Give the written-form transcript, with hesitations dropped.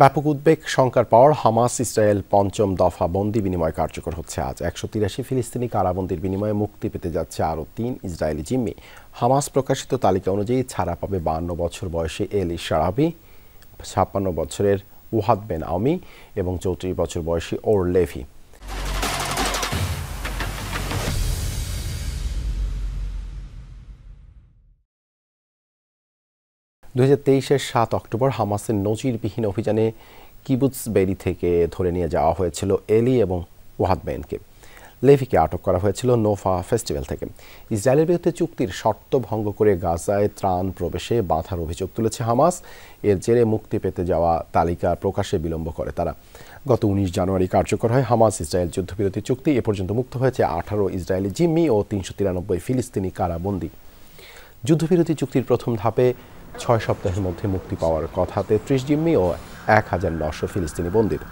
ব্যাপক উদ্বেগ শঙ্কার পর হামাস ইসরায়েল পঞ্চম দফা বন্দি বিনিময় কার্যকর হচ্ছে আজ। ১৮৩ ফিলিস্তিনি কারাবন্দির বিনিময়ে মুক্তি পেতে যাচ্ছে আরও ৩ ইসরায়েলি জিম্মি। হামাস প্রকাশিত তালিকা অনুযায়ী ছাড়া পাবে ৫২ বছর বয়সী এলি শারাবি, ৫৬ বছরের উহাদ বেন আওমি এবং ৩৪ বছর বয়সী ওর লেভি। ২০২৩-এর ৭ অক্টোবর হামাসের নজিরবিহীন অভিযানে কিবুৎজ বেরি থেকে ধরে নিয়ে যাওয়া হয়েছিল এলি এবং ওয়াহাদ বেনকে। লেভিকে আটক করা হয়েছিল নোফা ফেস্টিভ্যাল থেকে। ইসরায়েলের বিরুদ্ধে চুক্তির শর্ত ভঙ্গ করে গাজায় ত্রাণ প্রবেশে বাধার অভিযোগ তুলেছে হামাস। এর জেরে মুক্তি পেতে যাওয়া তালিকা প্রকাশে বিলম্ব করে তারা। গত ১৯ জানুয়ারি কার্যকর হয় হামাস ইসরায়েল যুদ্ধবিরতি চুক্তি। এ পর্যন্ত মুক্ত হয়েছে ১৮ ইসরায়েলি জিম্মি ও ৩৯৩ ফিলিস্তিনি কারাবন্দী। যুদ্ধবিরতি চুক্তির প্রথম ধাপে ৬ সপ্তাহের মধ্যে মুক্তি পাওয়ার কথা ৩৩ জিম্মি ও ১,৯০০ ফিলিস্তিনি বন্দীর।